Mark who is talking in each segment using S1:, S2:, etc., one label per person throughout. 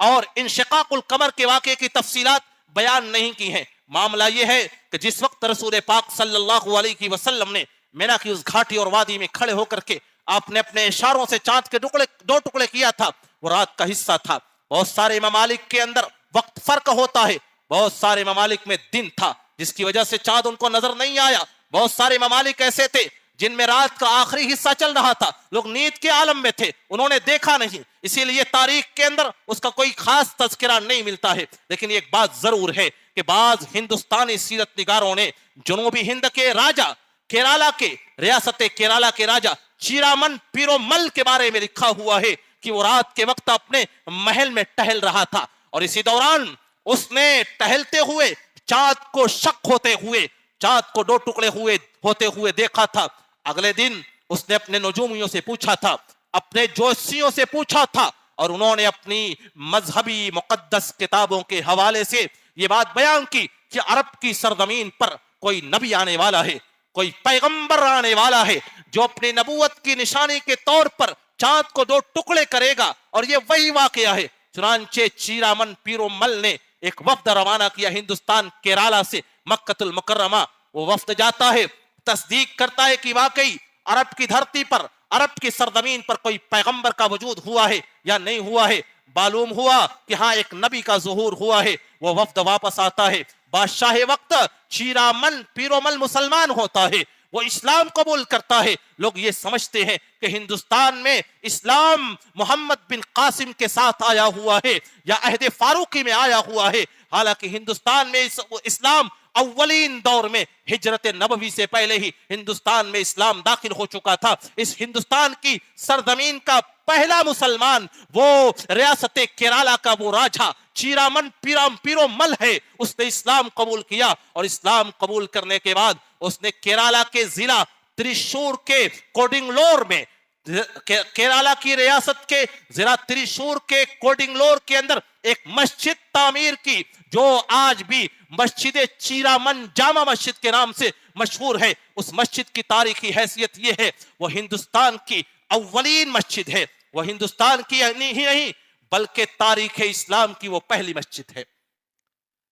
S1: اور انشقاق القمر کے واقعے کی تفصیلات بیان نہیں کی ہیں۔ معاملہ یہ ہے کہ جس وقت رسول پاک صلی اللہ علیہ وسلم نے مینا کی اس گھاٹی اور وادی میں کھڑے ہو کر کے آپ نے اپنے اشاروں سے چاند کے دو ٹکڑے کیا تھا، وہ رات کا حصہ تھا۔ بہت سارے ممالک کے اندر وقت فرق ہوتا ہے، بہت سارے ممالک میں دن تھا جس کی وجہ سے چاند ان کو نظر نہیں آیا۔ بہت سارے ممالک ایسے تھے جن میں رات کا آخری حصہ چل رہا تھا، لوگ نیند کے عالم میں تھے، انہوں نے دیکھا نہیں، اسی لیے تاریخ کے اندر اس کا کوئی خاص تذکرہ نہیں ملتا ہے۔ لیکن ایک بات ضرور ہے کہ بعض ہندوستانی سیرت نگاروں نے جنوبی ہند کے راجہ کیرالا کے ریاست کیرالا کے راجہ چیرامن پیرومل کے بارے میں لکھا ہوا ہے کہ وہ رات کے وقت اپنے محل میں ٹہل رہا تھا اور اسی دوران اس نے ٹہلتے ہوئے چاند کو شک ہوتے ہوئے، چاند کو دو ٹکڑے ہوتے ہوئے دیکھا تھا۔ اگلے دن اس نے اپنے نجومیوں سے پوچھا تھا، اپنے جوسیوں سے پوچھا تھا، اور انہوں نے اپنی مذہبی مقدس کتابوں کے حوالے سے یہ بات بیان کی کہ عرب کی سرزمین پر کوئی نبی آنے والا ہے، کوئی پیغمبر آنے والا ہے جو اپنی نبوت کی نشانی کے طور پر چاند کو دو ٹکڑے کرے گا، اور یہ وہی واقعہ ہے۔ چنانچہ چیرامن پیرومل نے ایک وفد روانہ کیا ہندوستان کیرالا سے مکہ المکرمہ۔ وہ وفد جاتا ہے، تصدیق کرتا ہے کہ واقعی عرب کی دھرتی پر، عرب کی سرزمین پر کوئی پیغمبر کا وجود ہوا ہے یا نہیں ہوا ہے۔ معلوم ہوا کہ ہاں ایک نبی کا ظہور ہوا ہے۔ وہ وفد واپس آتا ہے، بادشاہ وقت چیرامن پیرومل مسلمان ہوتا ہے، وہ اسلام قبول کرتا ہے۔ لوگ یہ سمجھتے ہیں کہ ہندوستان میں اسلام محمد بن قاسم کے ساتھ آیا ہوا ہے یا عہد فاروقی میں آیا ہوا ہے، حالانکہ ہندوستان میں اسلام اولین دور میں ہجرت نبوی سے پہلے ہی ہندوستان میں اسلام داخل ہو چکا تھا۔ اس ہندوستان کی سرزمین کا پہلا مسلمان وہ ریاست کیرالا کا وہ راجہ چیرامن پیرومل ہے۔ اس نے اسلام قبول کیا، اور اسلام قبول کرنے کے بعد اس نے کیرالا کے ضلع تریشور کے کوڈنگلور میں، کیرالا کی ریاست کے ضلع تریشور کے کوڈنگلور کے اندر ایک مسجد تعمیر کی جو آج بھی مسجد چیرامن جامع مسجد کے نام سے مشہور ہے۔ اس مسجد کی تاریخی حیثیت یہ ہے، وہ ہندوستان کی اولین مسجد ہے، وہ ہندوستان کی ہی نہیں بلکہ تاریخ اسلام کی وہ پہلی مسجد ہے،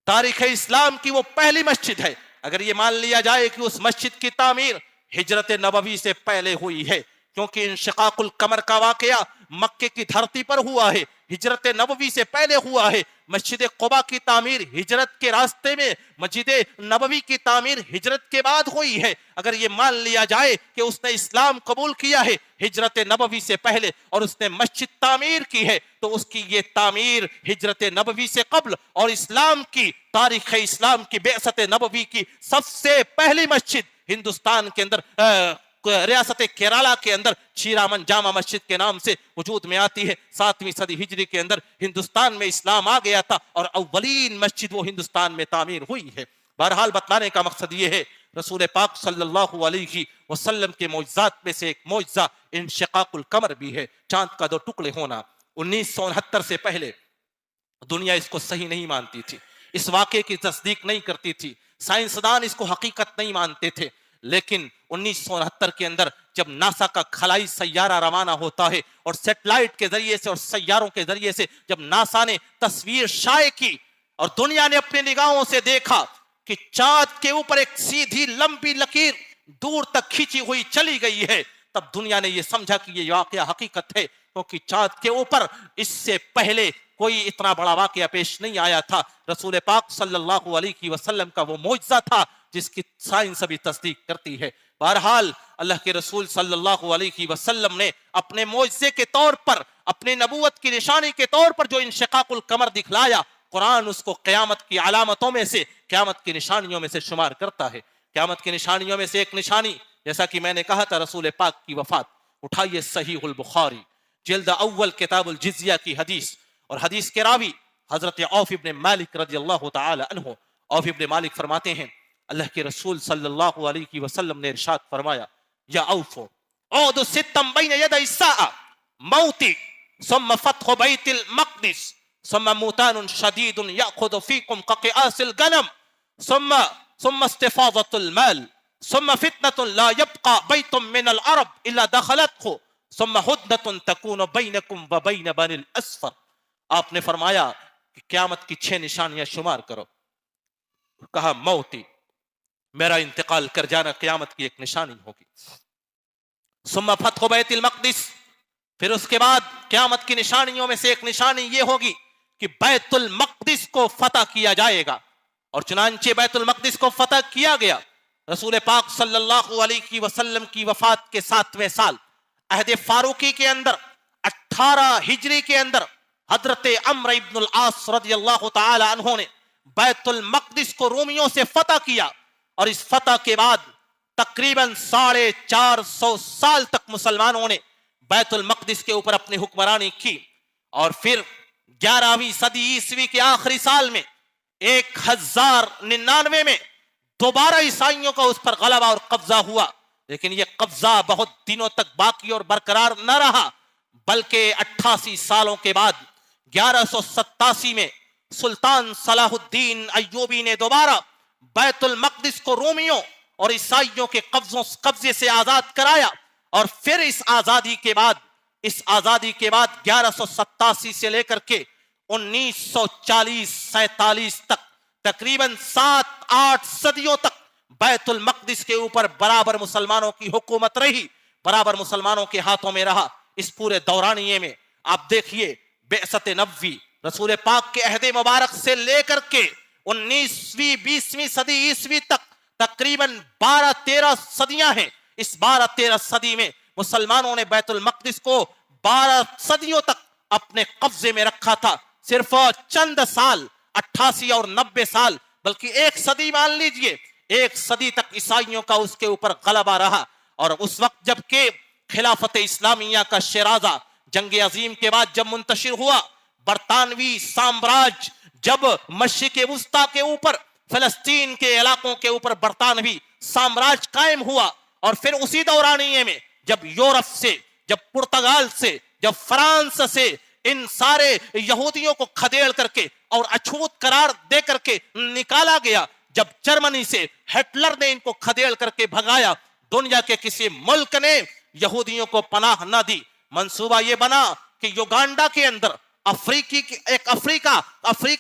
S1: تاریخ اسلام کی وہ پہلی مسجد ہے۔ اگر یہ مان لیا جائے کہ اس مسجد کی تعمیر ہجرت نبوی سے پہلے ہوئی ہے، کیونکہ انشقاق القمر کا واقعہ مکے کی دھرتی پر ہوا ہے، ہجرت نبوی سے پہلے ہوا ہے۔ مسجد قباء کی تعمیر ہجرت کے راستے میں، مسجد نبوی کی تعمیر ہجرت کے بعد ہوئی ہے۔ اگر یہ مان لیا جائے کہ اس نے اسلام قبول کیا ہے ہجرت نبوی سے پہلے اور اس نے مسجد تعمیر کی ہے، تو اس کی یہ تعمیر ہجرت نبوی سے قبل اور اسلام کی تاریخ اسلام کی بعثت نبوی کی سب سے پہلی مسجد ہندوستان کے اندر ریاست کیرالا کے اندر چیرامن جامع مسجد کے نام سے وجود میں آتی ہے۔ 7ویں صدی ہجری کے اندر ہندوستان میں اسلام آ گیا تھا اور اولین مسجد وہ ہندوستان میں تعمیر ہوئی ہے۔ بہرحال بتلانے کا مقصد یہ ہے، رسول پاک صلی اللہ علیہ وسلم کے معجزات میں سے ایک معجزہ انشقاق القمر بھی ہے، چاند کا دو ٹکڑے ہونا۔ 1969 سے پہلے دنیا اس کو صحیح نہیں مانتی تھی، اس واقعے کی تصدیق نہیں کرتی تھی، سائنسدان اس کو حقیقت نہیں مانتے تھے۔ لیکن 1969 کے اندر جب ناسا کا خلائی سیارہ روانہ ہوتا ہے اور سیٹلائٹ کے ذریعے سے اور سیاروں کے ذریعے سے جب ناسا نے تصویر شائع کی اور دنیا نے اپنی نگاہوں سے دیکھا کہ چاند کے اوپر ایک سیدھی لمبی لکیر دور تک کھینچی ہوئی چلی گئی ہے، تب دنیا نے یہ سمجھا کہ یہ واقعہ حقیقت ہے، کیونکہ چاند کے اوپر اس سے پہلے کوئی اتنا بڑا واقعہ پیش نہیں آیا تھا۔ رسول پاک صلی اللہ علیہ وسلم کا وہ معجزہ تھا جس کی سائنس ابھی تصدیق کرتی ہے۔ بہرحال اللہ کے رسول صلی اللہ علیہ وسلم نے اپنے معجزے کے طور پر، اپنے نبوت کی نشانی کے طور پر جو انشقاق القمر دکھلایا، قرآن اس کو قیامت کی علامتوں میں سے، قیامت کی نشانیوں میں سے شمار کرتا ہے۔ قیامت کی نشانیوں میں سے ایک نشانی، جیسا کہ میں نے کہا تھا، رسول پاک کی وفات۔ اٹھائیے صحیح البخاری جلد اول کتاب الجزیہ کی حدیث، اور حدیث کے راوی حضرت عوف ابن مالک رضی اللہ تعالی عنہ۔ عوف ابن مالک فرماتے ہیں اللہ کے رسول صلی اللہ علیہ وسلم نے ارشاد فرمایا، یا عوف عود ستم بین ید الساعہ، موتی ثم فتح بیت المقدس ثم موتان شدید یأخذ فیکم کقیاس الغنم ثم استفاضة المال ثم فتنة لا يبقى بيت من العرب الا دخلته ثم هدنة تكون بينكم وبين بني الاسفر۔ آپ نے فرمایا کہ قیامت کی 6 نشانیاں شمار کرو. کہا موتی، میرا انتقال کر جانا قیامت کی ایک نشانی ہوگی. ثم فتح بیت المقدس، پھر اس کے بعد قیامت کی نشانیوں میں سے ایک نشانی یہ ہوگی کہ بیت المقدس کو فتح کیا جائے گا. اور چنانچہ بیت المقدس کو فتح کیا گیا. رسول پاک صلی اللہ علیہ وسلم کی وفات کے 7ویں سال عہد فاروقی کے اندر 18 ہجری کے اندر حضرت عمرو ابن العاص رضی اللہ تعالی عنہ نے بیت المقدس کو رومیوں سے فتح کیا. اور اس فتح کے بعد تقریباً 450 سال تک مسلمانوں نے بیت المقدس کے اوپر اپنی حکمرانی کی. اور پھر 11ویں صدی عیسوی کے آخری سال میں 1099 میں دوبارہ عیسائیوں کا اس پر غلبہ اور قبضہ ہوا. لیکن یہ قبضہ بہت دنوں تک باقی اور برقرار نہ رہا، بلکہ 88 سالوں کے بعد 1187 میں سلطان صلاح الدین ایوبی نے دوبارہ بیت المقدس کو رومیوں اور عیسائیوں کے قبضے سے آزاد کرایا. اور پھر اس آزادی کے بعد 1187 سے لے کر کے 1940-47 تک تقریباً 7-8 صدیوں تک بیت المقدس کے اوپر برابر مسلمانوں کی حکومت رہی، برابر مسلمانوں کے ہاتھوں میں رہا. اس پورے دورانیے میں آپ دیکھیے بعثت نبوی، رسول پاک کے عہد مبارک سے لے کر کے 19ویں 20ویں صدی عیسوی تک تقریباً 12-13 صدیاں ہیں. اس 12-13 صدی میں مسلمانوں نے بیت المقدس کو 12 صدیوں تک اپنے قبضے میں رکھا تھا. صرف چند سال 88 اور 90 سال بلکہ 1 صدی مان لیجئے، 1 صدی تک عیسائیوں کا اس کے اوپر غلبہ رہا. اور اس وقت جب کہ خلافت اسلامیہ کا شیرازہ جنگ عظیم کے بعد جب منتشر ہوا، برطانوی سامراج جب مشرق وسطیٰ کے اوپر، فلسطین کے علاقوں کے اوپر برطانوی سامراج قائم ہوا، اور پھر اسی دورانیے میں جب یورپ سے، جب پرتگال سے، جب فرانس سے ان سارے یہودیوں کو کھدیڑ کر کے اور اچھوت قرار دے کر کے نکالا گیا، جب جرمنی سے ہٹلر نے ان کو کھدیڑ کر کے بھگایا، دنیا کے کسی ملک نے یہودیوں کو پناہ نہ دی. منصوبہ یہ بنا کہ یوگانڈا کے اندر افریقی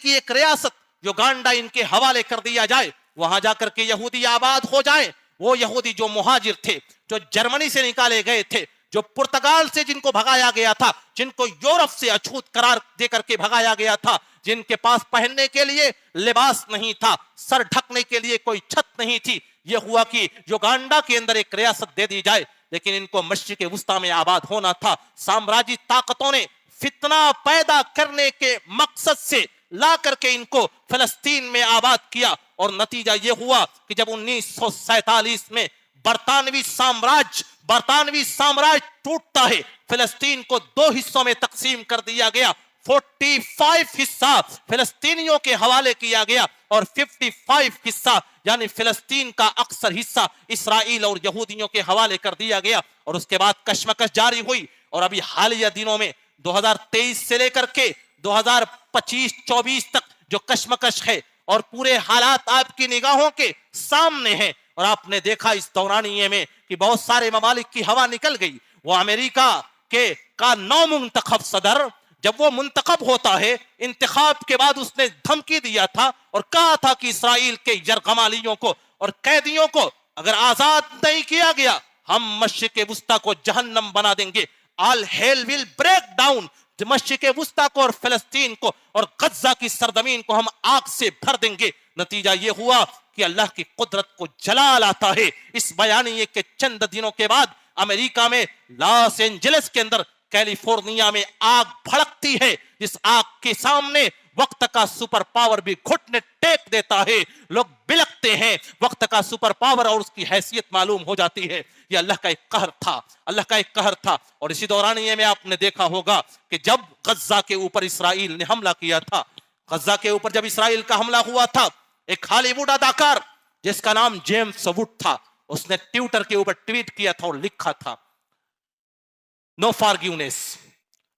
S1: ایک ریاست یوگانڈا ان کے حوالے کر دیا جائے، وہاں جا کر کے یہودی آباد ہو جائیں. وہ یہودی جو مہاجر تھے، جو جرمنی سے نکالے گئے تھے، جو پرتگال سے جن کو بھگایا گیا تھا، جن کو یورپ سے اچھوت قرار دے کر کے بھگایا گیا تھا، جن کے پاس پہننے کے لیے لباس نہیں تھا، سر ڈھکنے کے لیے کوئی چھت نہیں تھی، یہ ہوا کہ یوگانڈا کے اندر ایک ریاست دے دی جائے. لیکن ان کو مشرق وسطیٰ میں آباد ہونا تھا. سامراجی طاقتوں نے فتنہ پیدا کرنے کے مقصد سے لا کر کے ان کو فلسطین میں آباد کیا. اور نتیجہ یہ ہوا کہ جب 1947 میں برطانوی سامراج ٹوٹتا ہے، فلسطین کو 2 حصوں میں تقسیم کر دیا گیا. 45 حصہ فلسطینیوں کے حوالے کیا گیا اور 55 حصہ یعنی فلسطین کا اکثر حصہ اسرائیل اور یہودیوں کے حوالے کر دیا گیا. اور اس کے بعد کشمکش جاری ہوئی. اور ابھی حالیہ دنوں میں 2023 سے لے کر کے 2025-24 تک جو کشمکش ہے اور پورے حالات آپ کی نگاہوں کے سامنے ہیں. اور آپ نے دیکھا اس دورانیے میں کہ بہت سارے ممالک کی ہوا نکل گئی. وہ امریکہ کا نو منتخب صدر جب وہ منتخب ہوتا ہے، انتخاب کے بعد اس نے دھمکی دیا تھا اور کہا تھا کہ اسرائیل کے یرغمالیوں کو اور قیدیوں کو اگر آزاد نہیں کیا گیا، ہم مشرق وسطیٰ کو جہنم بنا دیں گے. آل ہیل ول بریک ڈاؤن. مشرق وسطیٰ کو اور فلسطین کو اور غزہ کی سرزمین کو ہم آگ سے بھر دیں گے. نتیجہ یہ ہوا کہ اللہ کی قدرت کو جلال آتا ہے. اس بیانیے کے چند دنوں کے بعد امریکہ میں لاس اینجلس کے اندر، کیلیفورنیا میں آگ بھڑکتی ہے، جس آگ کے سامنے وقت کا سپر پاور بھی گھٹنے ٹیک دیتا ہے. لوگ بلکتے ہیں، وقت کا سپر پاور اور اس کی حیثیت معلوم ہو جاتی ہے. یہ اللہ کا ایک قہر تھا، اللہ کا ایک قہر تھا. اور اسی دورانیے میں آپ نے دیکھا ہوگا کہ جب غزہ کے اوپر اسرائیل نے حملہ کیا تھا، غزہ کے اوپر جب اسرائیل کا حملہ ہوا تھا، ایک ہالی ووڈ اداکار جس کا نام جیمز ووڈ تھا، اس نے ٹویٹر کے اوپر ٹویٹ کیا تھا اور لکھا تھا نو فارگیونیس،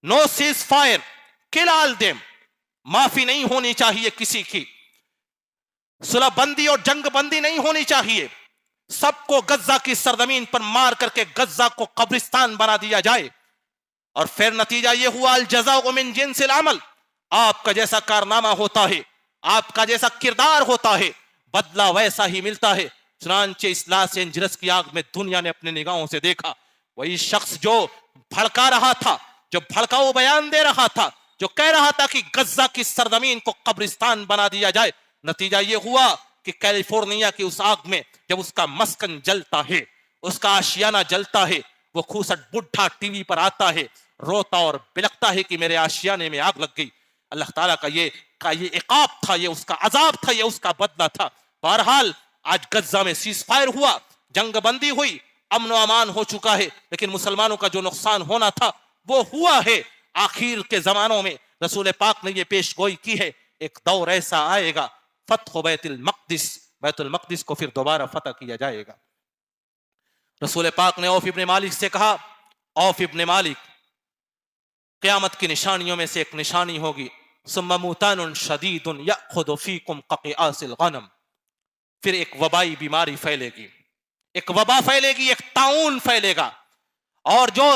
S1: نو سیز فائر، کل آل دیم. معافی نہیں ہونی چاہیے کسی کی، صلح بندی اور جنگ بندی نہیں ہونی چاہیے. سب کو غزہ کی سرزمین پر مار کر کے غزہ کو قبرستان بنا دیا جائے. اور پھر نتیجہ یہ ہوا الجزاء من جنس العمل. آپ کا جیسا کارنامہ ہوتا ہے، آپ کا جیسا کردار ہوتا ہے، بدلہ ویسا ہی ملتا ہے۔ چنانچہ اس لاس اینجلس کی آگ میں دنیا نے اپنے نگاہوں سے دیکھا، وہی شخص جو بھڑکا رہا تھا، جو بھڑکاؤ بیان دے رہا تھا، جو کہہ رہا تھا کہ غزہ کی سرزمین کو قبرستان بنا دیا جائے، نتیجہ یہ ہوا کہ کیلیفورنیا کی اس آگ میں جب اس کا مسکن جلتا ہے، اس کا آشیانہ جلتا ہے، وہ کھوسٹ بڈھا ٹی وی پر آتا ہے، روتا اور بلکتا ہے کہ میرے آشیانے میں آگ لگ گئی۔ اللہ تعالیٰ کا یہ عقاب تھا، یہ اس کا عذاب تھا، یہ اس کا بدلہ تھا۔ بہرحال آج غزہ میں سیز فائر ہوا، جنگ بندی ہوئی، امن و امان ہو چکا ہے، لیکن مسلمانوں کا جو نقصان ہونا تھا وہ ہوا ہے۔ آخر کے زمانوں میں رسول پاک نے یہ پیش گوئی کی ہے، ایک دور ایسا آئے گا، فتح بیت المقدس، بیت المقدس کو پھر دوبارہ فتح کیا جائے گا۔ رسول پاک نے عوف ابن مالک سے کہا، عوف ابن مالک، قیامت کی نشانیوں میں سے ایک نشانی ہوگی، ثم موتان شدید یأخذ فیکم کقیاس الغنم، پھر ایک وبائی بیماری پھیلے گی، ایک وبا پھیلے گی، ایک طاعون پھیلے گا، اور جو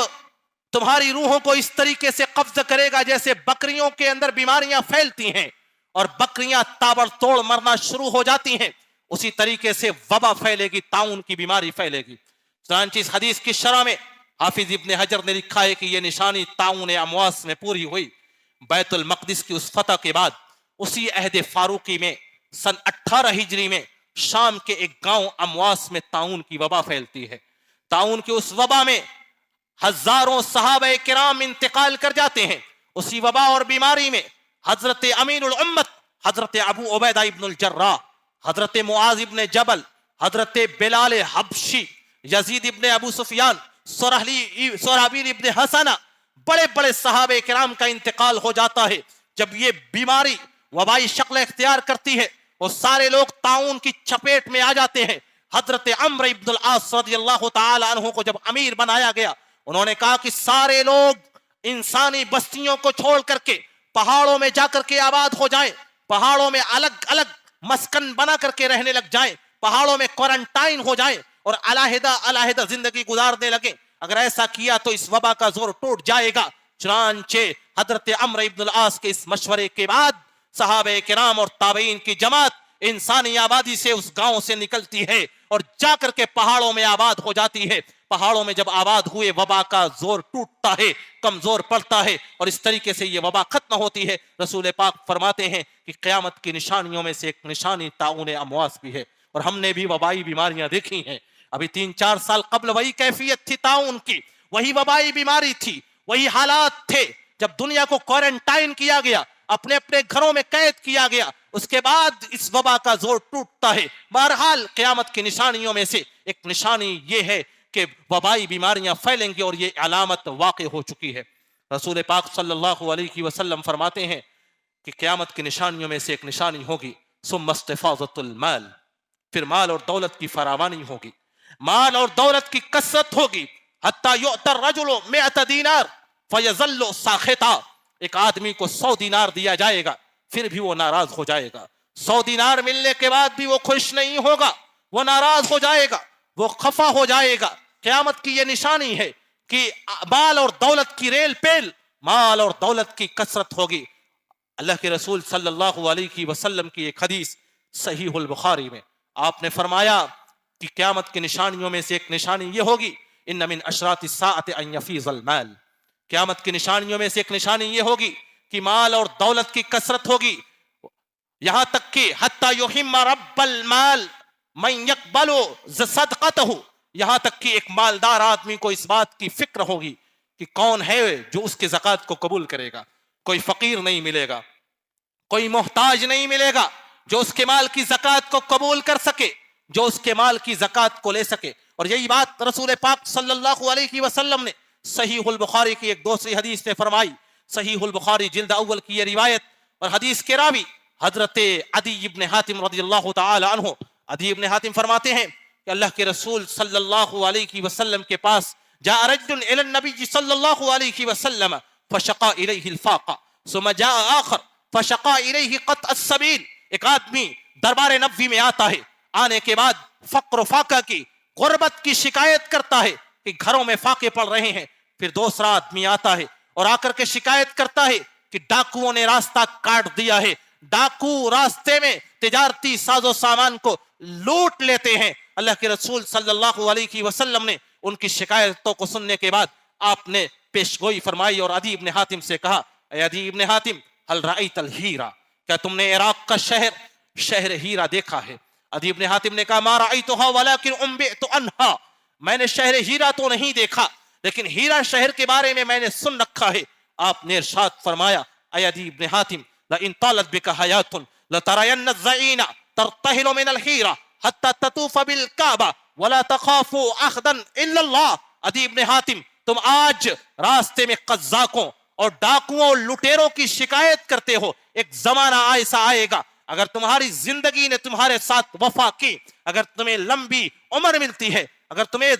S1: تمہاری روحوں کو اس طریقے سے قبض کرے گا جیسے بکریوں کے اندر بیماریاں پھیلتی ہیں اور بکریاں تابڑ توڑ مرنا شروع ہو جاتی ہیں، اسی طریقے سے وبا پھیلے گی، طاعون کی بیماری پھیلے گی۔ چنانچہ اس حدیث کی شرح میں حافظ ابن حجر نے لکھا ہے کہ یہ نشانی طاعون امواس میں پوری ہوئی۔ بیت المقدس کی اس فتح کے بعد اسی عہد فاروقی میں سن 18 ہجری میں شام کے ایک گاؤں امواس میں طاعون کی وبا پھیلتی ہے۔ طاعون کی اس وبا میں ہزاروں صحابہ کرام انتقال کر جاتے ہیں۔ اسی وبا اور بیماری میں حضرت امین الامت حضرت ابو عبیدہ ابن الجراح، حضرت معاذ ابن جبل، حضرت بلال حبشی، یزید ابن ابو سفیان، سرحبیل ابن حسنہ، بڑے بڑے صحابہ کرام کا انتقال ہو جاتا ہے۔ جب یہ بیماری وبائی شکل اختیار کرتی ہے وہ سارے لوگ طاعون کی چپیٹ میں آ جاتے ہیں۔ حضرت عمرو ابن العاص رضی اللہ تعالی عنہ کو جب امیر بنایا گیا، انہوں نے کہا کہ سارے لوگ انسانی بستیوں کو چھوڑ کر کے پہاڑوں میں جا کر کے آباد ہو جائیں، پہاڑوں میں الگ الگ مسکن بنا کر کے رہنے لگ جائیں، پہاڑوں میں کوارنٹائن ہو جائیں اور علیحدہ علیحدہ زندگی گزارنے لگیں۔ اگر ایسا کیا تو اس وبا کا زور ٹوٹ جائے گا۔ چنانچہ حضرت عمرو ابن العاص کے اس مشورے کے بعد صحابہ کرام اور تابعین کی جماعت انسانی آبادی سے اس گاؤں سے نکلتی ہے اور جا کر کے پہاڑوں میں آباد ہو جاتی ہے۔ پہاڑوں میں جب آباد ہوئے وبا کا زور ٹوٹتا ہے، کمزور پڑتا ہے اور اس طریقے سے یہ وبا ختم ہوتی ہے۔ رسول پاک فرماتے ہیں کہ قیامت کی نشانیوں میں سے ایک نشانی طاعون امواس بھی ہے، اور ہم نے بھی وبائی بیماریاں دیکھی ہیں۔ ابھی 3-4 سال قبل وہی کیفیت تھی طاعون کی، وہی وبائی بیماری تھی، وہی حالات تھے۔ جب دنیا کو کوارنٹائن کیا گیا، اپنے اپنے گھروں میں قید کیا گیا، اس کے بعد اس وبا کا زور ٹوٹتا ہے۔ بہرحال قیامت کی نشانیوں میں سے ایک نشانی یہ ہے کہ وبائی بیماریاں پھیلیں گی، اور یہ علامت واقع ہو چکی ہے۔ رسول پاک صلی اللہ علیہ وسلم فرماتے ہیں کہ قیامت کی نشانیوں میں سے ایک نشانی ہوگی، ثم استفاضۃ المال، پھر مال اور دولت کی فراوانی ہوگی، مال اور دولت کی کثرت ہوگی، حتی یؤتی الرجل 100 دینار فیظل ساخطا، ایک آدمی کو 100 دینار دیا جائے گا پھر بھی وہ ناراض ہو جائے گا۔ 100 دینار ملنے کے بعد بھی وہ خوش نہیں ہوگا، وہ ناراض ہو جائے گا، وہ خفا ہو جائے گا۔ قیامت کی یہ نشانی ہے کہ مال اور دولت کی ریل پیل، مال اور دولت کی کثرت ہوگی۔ اللہ کے رسول صلی اللہ علیہ وسلم کی ایک حدیث صحیح البخاری میں آپ نے فرمایا کہ قیامت کی نشانیوں میں سے ایک نشانی یہ ہوگی، ان من اشراط الساعۃ ان یفیض المال، قیامت کی نشانیوں میں سے ایک نشانی یہ ہوگی کہ مال اور دولت کی کثرت ہوگی، یہاں تک کہ حتی یحم رب المال من یقبل صدقتہ، یہاں تک کہ ایک مالدار آدمی کو اس بات کی فکر ہوگی کہ کون ہے جو اس کے زکوٰۃ کو قبول کرے گا۔ کوئی فقیر نہیں ملے گا، کوئی محتاج نہیں ملے گا جو اس کے مال کی زکوٰۃ کو قبول کر سکے، جو اس کے مال کی زکوٰۃ کو لے سکے۔ اور یہی بات رسول پاک صلی اللہ علیہ وسلم نے صحیح البخاری کی ایک دوسری حدیث میں فرمائی۔ صحیح البخاری جلد اول کی یہ روایت، اور حدیث کے راوی حضرت عدی ابن حاتم رضی اللہ تعالی عنہ، عدی ابن حاتم فرماتے ہیں کہ اللہ کے رسول صلی اللہ علیہ وسلم کے پاس جاء رجل الى النبی صلی اللہ علیہ وسلم فشقا الیہ الفاقہ ثم جاء آخر فشقا الیہ قطع السبیل، ایک آدمی دربار نبوی میں آتا ہے، آنے کے بعد فقر و فاقہ کی، غربت کی شکایت کرتا ہے کہ گھروں میں فاقے پڑ رہے ہیں۔ پھر دوسرا آدمی آتا ہے اور آ کر کے شکایت کرتا ہے کہ ڈاکوؤں نے راستہ کاٹ دیا ہے، ڈاکو راستے میں تجارتی ساز و سامان کو لوٹ لیتے ہیں۔ اللہ کے رسول صلی اللہ علیہ وسلم نے ان کی شکایتوں کو سننے کے بعد آپ نے پیشگوئی فرمائی اور عدی ابن حاتم سے کہا، اے عدی ابن حاتم، ہل رأیت الہیرا، کیا تم نے عراق کا شہر ہیرا دیکھا ہے؟ عدی ابن حاتم نے کہا، ما رأیتها ولکن انبئت عنها، میں نے شہر ہیرا تو نہیں دیکھا لیکن ہیرا شہر کے بارے میں نے سن رکھا ہے۔ آپ نے ارشاد فرمایا، اے عدی ابن حاتم، لئن طالت بک حیات لترین الزعین ترتحل من الحیرہ حتی تطوف بالکعبہ ولا تخاف احدا الا اللہ۔ عدی ابن حاتم، تم آج راستے میں قزاقوں اور ڈاکوؤں اور لٹیروں کی شکایت کرتے ہو، ایک زمانہ ایسا آئے گا اگر تمہاری زندگی نے تمہارے ساتھ وفا کی، اگر تمہیں لمبی عمر ملتی ہے، اگر تمہیں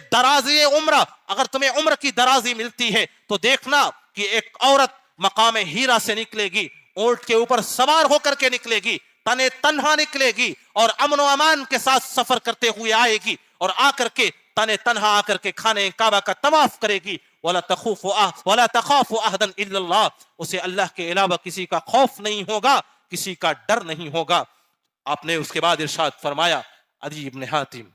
S1: تمہیں عمر کی درازی ملتی ہے، تو دیکھنا کہ ایک عورت مقام ہیرا سے نکلے گی، اونٹ کے اوپر سوار ہو کر کے نکلے گی، تنہا نکلے گی اور امن و امان کے ساتھ سفر کرتے ہوئے آئے گی، اور آ کر کے تنہا آ کر کے خانے کعبہ کا طواف کرے گی۔ وَلَا تَخَافُ أَحَدًا إِلَّا اللَّهُ، اسے اللہ کے علاوہ کسی کا خوف نہیں ہوگا، کسی کا ڈر نہیں ہوگا۔ آپ نے اس کے بعد ارشاد فرمایا، عدی ابن حاتم،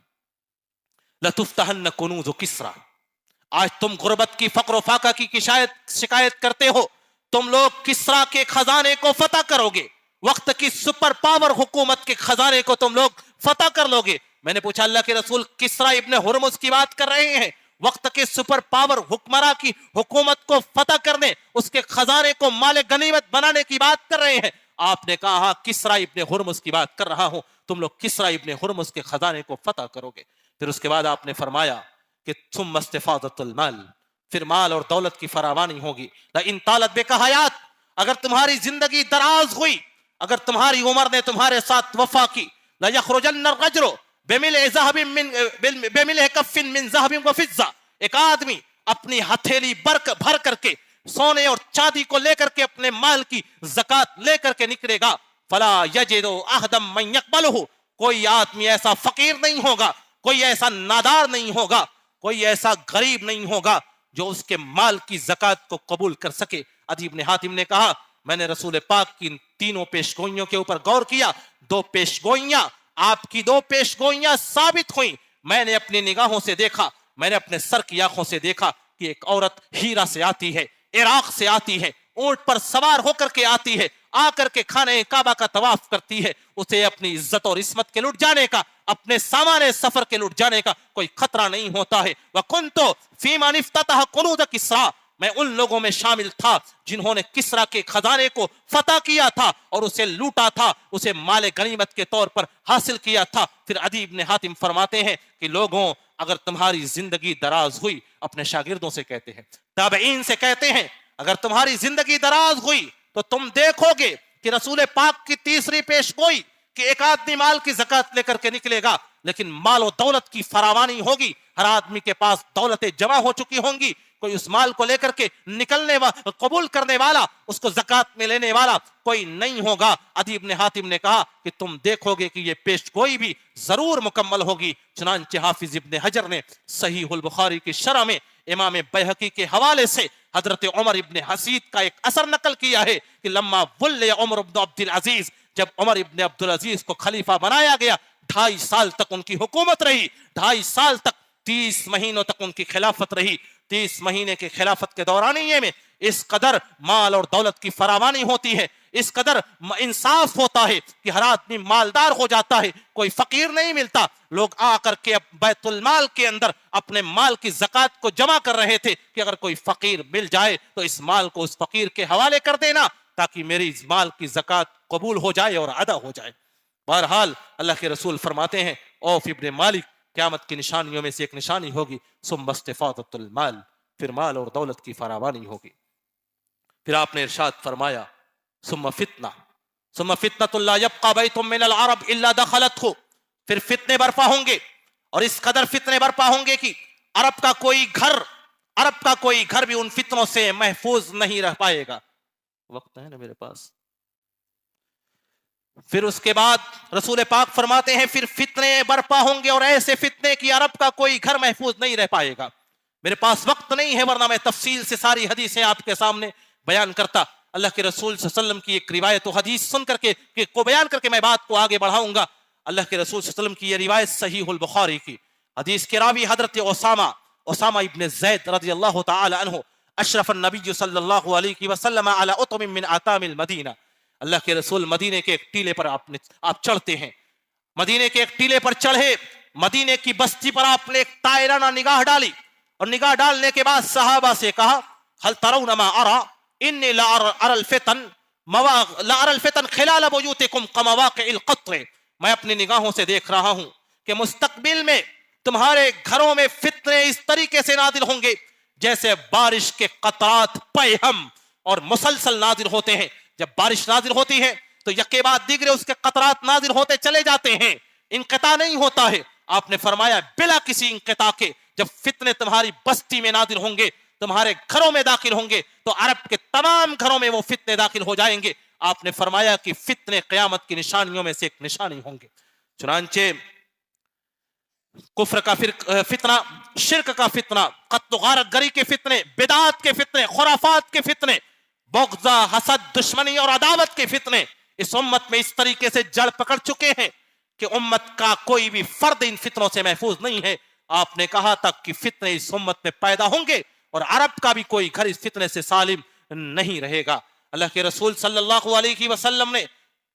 S1: لَتُفْتَحَنَّ كُنُوزُ کسریٰ، آج تم غربت کی، فقر و فاقہ کی شکایت کرتے ہو، تم لوگ کسریٰ کے خزانے کو فتح کرو گے، وقت کی سپر پاور حکومت کے خزانے کو تم لوگ فتح کر لو گے۔ میں نے پوچھا، اللہ کے رسول کسریٰ ابن ہرمز کی بات کر رہے ہیں؟ وقت کے سپر پاور حکمراں کی حکومت کو فتح کرنے، اس کے خزانے کو مال غنیمت بنانے کی بات کر رہے ہیں؟ آپ نے کہا، ہاں، کسریٰ ابن ہرمز کی بات کر رہا ہوں، تم لوگ کسریٰ ابن ہرمز کے خزانے کو فتح کرو گے۔ پھر اس کے بعد آپ نے فرمایا کہ ثم استفاضۃ المال، پھر مال اور دولت کی فراوانی ہوگی۔ لئن طالت بک حیات، اگر تمہاری زندگی دراز ہوئی، اگر تمہاری عمر نے تمہارے ساتھ وفا کی، لَيَخْرُجَنَّ الرَّجُلُ بِمِلْءِ كَفٍّ مِّن ذَهَبٍ وَفِضَّةٍ، ایک آدمی اپنی ہتھیلی بھر کر کے سونے اور چاندی کو لے کر کے اپنے مال کی زکات لے کر کے نکلے گا، فَلَا يَجِدُ أَحَدًا مَّن يَقْبَلُهُ، کوئی آدمی ایسا فقیر نہیں ہوگا، کوئی ایسا نادار نہیں ہوگا، کوئی ایسا غریب نہیں ہوگا جو اس کے مال کی زکات کو قبول کر سکے۔ عدی ابن حاتم نے کہا، میں نے رسول پاک کی تینوں پیشگوئیوں کے اوپر غور کیا، آپ کی دو پیشگوئیاں ثابت ہوئیں۔ میں نے اپنی نگاہوں سے دیکھا، میں نے اپنے سر کی آنکھوں سے دیکھا کہ ایک عورت ہیرا سے آتی ہے، عراق سے آتی ہے، اونٹ پر سوار ہو کر کے آتی ہے، آ کر کے خانہ کعبہ کا طواف کرتی ہے، اسے اپنی عزت اور عصمت کے لٹ جانے کا، اپنے سامان سفر کے لٹ جانے کا کوئی خطرہ نہیں ہوتا ہے۔ وَكُنْتُ فِي مَنِ افْتَتَحَ كُنُوزَ كِسْرَىٰ، میں ان لوگوں میں شامل تھا جنہوں نے کسریٰ کے خزانے کو فتح کیا تھا اور اسے لوٹا تھا، اسے مال غنیمت کے طور پر حاصل کیا تھا۔ پھر عدی ابن حاتم فرماتے ہیں کہ لوگوں، اگر تمہاری زندگی دراز ہوئی، اپنے شاگردوں سے کہتے ہیں، تابعین سے کہتے ہیں، اگر تمہاری زندگی دراز ہوئی تو تم دیکھو گے کہ رسول پاک کی تیسری پیشگوئی کہ ایک آدمی مال کی زکات لے کر کے نکلے گا، لیکن مال و دولت کی فراوانی ہوگی، ہر آدمی کے پاس دولتیں جمع ہو چکی ہوں گی، کوئی اس مال کو لے کر کے قبول کرنے والا، اس کو زکات میں لینے والا کوئی نہیں ہوگا۔ عدی ابن حاتم نے کہا کہ تم دیکھو گے کہ یہ پیشگوئی بھی ضرور مکمل ہوگی۔ چنانچہ حافظ ابن حجر نے صحیح البخاری کی شرح میں امام بیہقی کے حوالے سے حضرت عمر ابن حسید کا ایک اثر نقل کیا ہے کہ لما ولی عمر ابن عبد العزیز، جب عمر ابن عبد العزیز کو خلیفہ بنایا گیا، 2.5 سال تک ان کی حکومت رہی، 2.5 سال تک، 30 مہینوں تک ان کی خلافت رہی۔ 30 مہینے کے خلافت کے دورانیے میں اس قدر مال اور دولت کی فراوانی ہوتی ہے، اس قدر انصاف ہوتا ہے کہ ہر آدمی مالدار ہو جاتا ہے، کوئی فقیر نہیں ملتا۔ لوگ آ کر کے بیت المال کے اندر اپنے مال کی زکات کو جمع کر رہے تھے کہ اگر کوئی فقیر مل جائے تو اس مال کو اس فقیر کے حوالے کر دینا تاکہ میری اس مال کی زکات قبول ہو جائے اور ادا ہو جائے۔ بہرحال اللہ کے رسول فرماتے ہیں، اوف ابن مالک، قیامت کی نشانیوں میں سے ایک نشانی ہوگی ثم استفاضۃ المال، پھر مال اور دولت کی فراوانی ہوگی۔ پھر آپ نے ارشاد فرمایا، ثم فتنۃ لا یبقى بیت من العرب الا دخلته، پھر فتنے برپا ہوں گے، اور اس قدر فتنے برپا ہوں گے کہ عرب کا کوئی گھر بھی ان فتنوں سے محفوظ نہیں رہ پائے گا۔ وقت ہے نا میرے پاس؟ پھر اس کے بعد رسول پاک فرماتے ہیں، پھر فتنے برپا ہوں گے اور ایسے فتنے کہ عرب کا کوئی گھر محفوظ نہیں رہ پائے گا۔ میرے پاس وقت نہیں ہے ورنہ میں تفصیل سے ساری حدیثیں آپ کے سامنے بیان کرتا۔ اللہ کے رسول صلی اللہ علیہ وسلم کی ایک روایت و حدیث سن کر کے کو بیان کر کے میں بات کو آگے بڑھاؤں گا. اللہ کے رسول صلی اللہ علیہ وسلم کی یہ روایت صحیح البخاری کی. حدیث کے راوی حضرت اسامہ ابن زید رضی اللہ تعالی عنہ اشرف النبی صلی اللہ علیہ وسلم علی اطم من اطام المدینہ. اللہ کے رسول مدینے کے ایک ٹیلے پر آپ چڑھتے ہیں. مدینے کے ایک ٹیلے پر چڑھے, مدینے کی بستی پر آپ نے ایک طائرانہ نگاہ ڈالی, اور نگاہ ڈالنے کے بعد صحابہ سے کہا هل ترون ما ارى انی لا ارى الفتن خلال بیوتکم کمواقع القطر. میں اپنی نگاہوں سے دیکھ رہا ہوں کہ مستقبل میں تمہارے گھروں میں فتنے اس طریقے سے نازل ہوں گے جیسے بارش کے قطرات پیہم اور مسلسل نازل ہوتے ہیں. جب بارش نازل ہوتی ہے تو یکے بعد دیگرے اس کے قطرات نازل ہوتے چلے جاتے ہیں, انقطاع نہیں ہوتا ہے. آپ نے فرمایا بلا کسی انقطاع کے جب فتنے تمہاری بستی میں نازل ہوں گے, تمہارے گھروں میں داخل ہوں گے, تو عرب کے تمام گھروں میں وہ فتنے داخل ہو جائیں گے. آپ نے فرمایا کہ فتنے قیامت کی نشانیوں میں سے ایک نشانی ہوں گے. چنانچہ کفر کا فتنہ, شرک کا فتنہ, قتل و غارت گری کے فتنے, بدعات کے فتنے, خرافات کے فتنے, بغض, حسد, دشمنی اور عداوت کے فتنے اس امت میں اس طریقے سے جڑ پکڑ چکے ہیں کہ امت کا کوئی بھی فرد ان فتنوں سے محفوظ نہیں ہے. آپ نے کہا تک کہ فتنے اس امت میں پیدا ہوں گے اور عرب کا بھی کوئی گھر اس فتنے سے سالم نہیں رہے گا. اللہ کے رسول صلی اللہ علیہ وسلم نے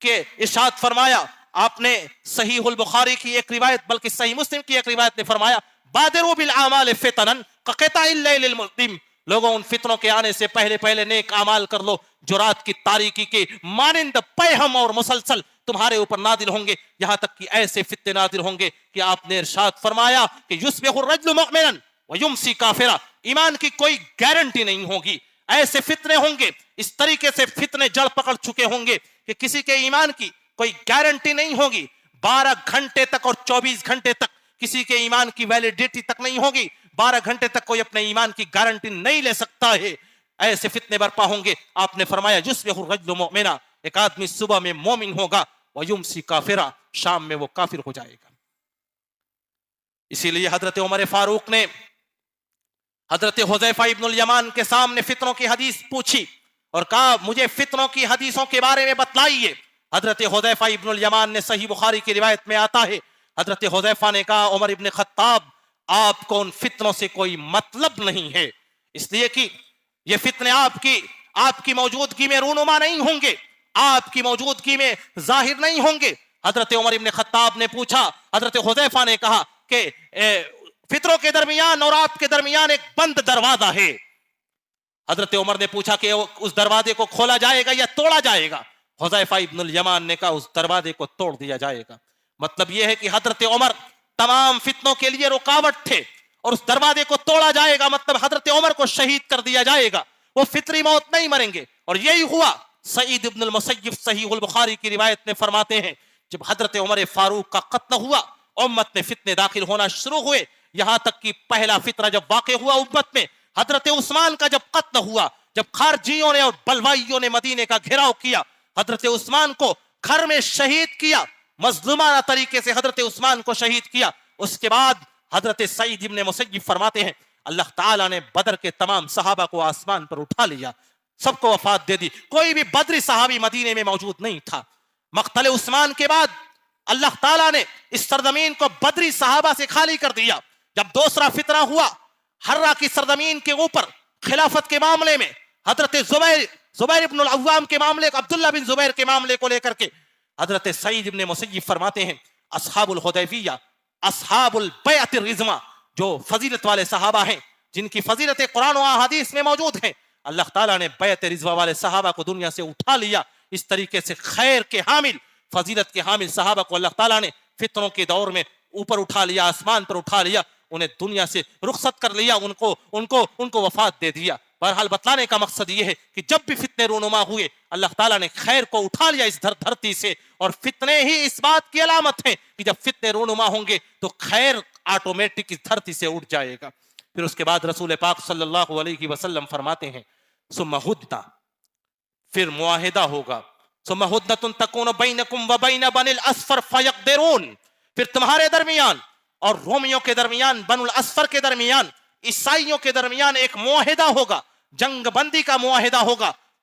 S1: کہ ارشاد فرمایا, آپ نے صحیح البخاری کی ایک روایت بلکہ صحیح مسلم کی ایک روایت نے فرمایا بادروا بالاعمال فتنا كقطع الليل المظلم. لوگوں ان فتنوں کے آنے سے پہلے نیک اعمال کر لو جو رات کی تاریکی کے مانند پیہم اور مسلسل تمہارے اوپر نازل ہوں گے, یہاں تک کہ ایسے فتنے نازل ہوں گے کہ آپ نے ارشاد فرمایا کہ یصبح الرجل مؤمنا ویمسی کافرا. ایمان کی کوئی گارنٹی نہیں ہوگی. ایسے فتنے ہوں گے, اس طریقے سے فتنے جڑ پکڑ چکے ہوں گے کہ کسی کے ایمان کی کوئی گارنٹی نہیں ہوگی. 12 گھنٹے تک اور 24 گھنٹے تک کسی کے ایمان کی ویلیڈیٹی تک نہیں ہوگی. 12 گھنٹے تک کوئی اپنے ایمان کی گارنٹی نہیں لے سکتا ہے. ایسے فتنے برپا ہوں گے. آپ نے فرمایا یصبح الرجل مؤمنا, ایک آدمی صبح میں مومن ہوگا, ویمسی کافرا, شام میں وہ کافر ہو جائے گا. اسی لیے حضرت عمر فاروق نے حضرت حذیفہ ابن الیمان کے سامنے فتنوں کی حدیث پوچھی اور کہا مجھے فتنوں کی حدیثوں کے بارے میں بتلائیے. حضرت حذیفہ ابن الیمان نے صحیح بخاری کی روایت میں آتا ہے, حضرت حذیفہ نے کہا عمر ابن خطاب آپ کو ان فتنوں سے کوئی مطلب نہیں ہے, اس لیے کہ یہ فتنے آپ کی موجودگی میں رونما نہیں ہوں گے, آپ کی موجودگی میں ظاہر نہیں ہوں گے. حضرت عمر ابن خطاب نے پوچھا, حضرت حذیفہ نے کہا کہ فتنوں کے درمیان اور آپ کے درمیان ایک بند دروازہ ہے. حضرت عمر نے پوچھا کہ اس دروازے کو کھولا جائے گا یا توڑا جائے گا؟ حذیفہ ابن الیمان نے کہا اس دروازے کو توڑ دیا جائے گا. مطلب یہ ہے کہ حضرت عمر تمام فتنوں کے لیے رکاوٹ تھے, اور اس دروازے کو توڑا جائے گا مطلب حضرت عمر کو شہید کر دیا جائے گا, وہ فطری موت نہیں مریں گے. اور یہی ہوا. سعید ابن المسیب صحیح البخاری کی روایت میں فرماتے ہیں جب حضرت عمر فاروق کا قتل ہوا امت میں فتنے داخل ہونا شروع ہوئے, یہاں تک کہ پہلا فتنہ جب واقع ہوا امت میں حضرت عثمان کا جب قتل ہوا, جب خارجیوں نے اور بلوائیوں نے مدینے کا گھیراؤ کیا, حضرت عثمان کو گھر میں شہید کیا, مظلومانہ طریقے سے حضرت عثمان کو شہید کیا. اس کے بعد حضرت سعید ابن مسیب فرماتے ہیں اللہ تعالیٰ نے بدر کے تمام صحابہ کو آسمان پر اٹھا لیا, سب کو وفات دے دی, کوئی بھی بدری صحابی مدینے میں موجود نہیں تھا. مقتل عثمان کے بعد اللہ تعالیٰ نے اس سرزمین کو بدری صحابہ سے خالی کر دیا. جب دوسرا فتنہ ہوا حرہ کی سرزمین کے اوپر خلافت کے معاملے میں, حضرت زبیر ابن العوام کے معاملے, عبداللہ بن زبیر کے معاملے کو لے کر کے حضرت سعید ابن مسیب فرماتے ہیں اصحاب الحدیبیہ, اصحاب البیعۃ الرضوہ, جو فضیلت والے صحابہ ہیں جن کی فضیلتیں قرآن و احادیث میں موجود ہیں, اللہ تعالیٰ نے بیعت رضوہ والے صحابہ کو دنیا سے اٹھا لیا. اس طریقے سے خیر کے حامل, فضیلت کے حامل صحابہ کو اللہ تعالیٰ نے فتنوں کے دور میں اوپر اٹھا لیا, آسمان پر اٹھا لیا, انہیں دنیا سے رخصت کر لیا, ان کو وفات دے دیا. بہرحال بتلانے کا مقصد یہ ہے کہ جب بھی فتنے رونما ہوئے اللہ تعالیٰ نے خیر کو اٹھا لیا اس دھرتی سے, اور فتنے ہی اس بات کی علامت ہے کہ جب فتنے رونما ہوں گے تو خیر آٹومیٹک اس دھرتی سے اٹھ جائے گا. پھر اس کے بعد رسول پاک صلی اللہ علیہ وسلم فرماتے ہیں ثم ہدنہ, پھر معاہدہ ہوگا, ثم ہدنۃ تکون بینکم وبین بنی الاصفر فیقدرون, پھر تمہارے درمیان اور رومیوں کے درمیان, بنو الاصفر کے درمیان, عیسائیوں کے درمیان ایک معاہدہ ہوگا, جنگ بندی کا معاہدہ ہوگا.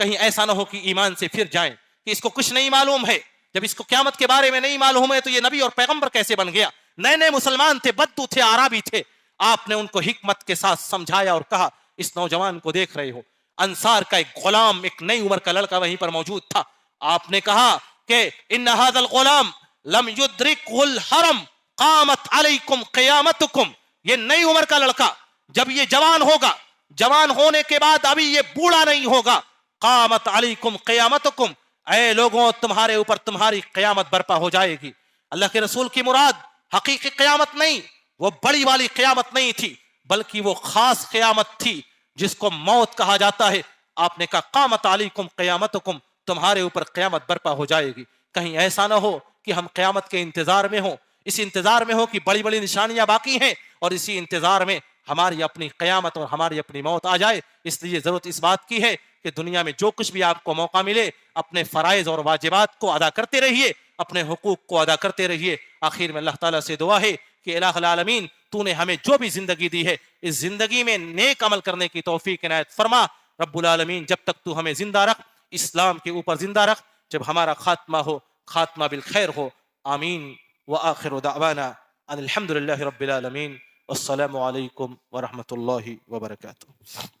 S1: کہیں ایسا نہ ہو کہ ایمان سے پھر جائیں کہ اس کو کچھ نہیں معلوم ہے. جب اس کو قیامت کے بارے میں نہیں معلوم ہے تو یہ نبی اور پیغمبر کیسے بن گیا؟ نئے نئے مسلمان تھے، بدو تھے، عربی تھے. آپ نے ان کو حکمت کے ساتھ سمجھایا اور کہا اس نوجوان کو دیکھ رہے ہو، انصار کا ایک غلام، ایک نئی عمر کا لڑکا وہیں پر موجود تھا. آپ نے کہا کہ ان هذا الغلام لم يدركه الحرم قامت علیکم قیامتکم. یہ نئی عمر کا لڑکا جب یہ جوان ہوگا، جوان ہونے کے بعد ابھی یہ بوڑھا نہیں ہوگا، قامت علیکم قیامتکم، اے لوگوں تمہارے اوپر تمہاری قیامت برپا ہو جائے گی. اللہ کے رسول کی مراد حقیقی قیامت نہیں، وہ بڑی والی قیامت نہیں تھی، بلکہ وہ خاص قیامت تھی جس کو موت کہا جاتا ہے. آپ نے کہا قامت علیکم قیامتکم، تمہارے اوپر قیامت برپا ہو جائے گی. کہیں ایسا نہ ہو کہ ہم قیامت کے انتظار میں ہوں، اس انتظار میں ہو کہ بڑی بڑی نشانیاں باقی ہیں اور اسی انتظار میں ہماری اپنی قیامت اور ہماری اپنی موت آ جائے. اس لیے ضرورت اس بات کی ہے کہ دنیا میں جو کچھ بھی آپ کو موقع ملے اپنے فرائض اور واجبات کو ادا کرتے رہیے، اپنے حقوق کو ادا کرتے رہیے. آخر میں اللہ تعالیٰ سے دعا ہے کہ الہ العالمین تو نے ہمیں جو بھی زندگی دی ہے اس زندگی میں نیک عمل کرنے کی توفیق عنایت فرما. رب العالمین جب تک تو ہمیں زندہ رکھ، اسلام کے اوپر زندہ رکھ، جب ہمارا خاتمہ ہو خاتمہ بالخیر ہو. آمین. وآخر دعوانا ان الحمد للہ رب العالمین. والسلام علیکم ورحمۃ اللہ وبرکاتہ.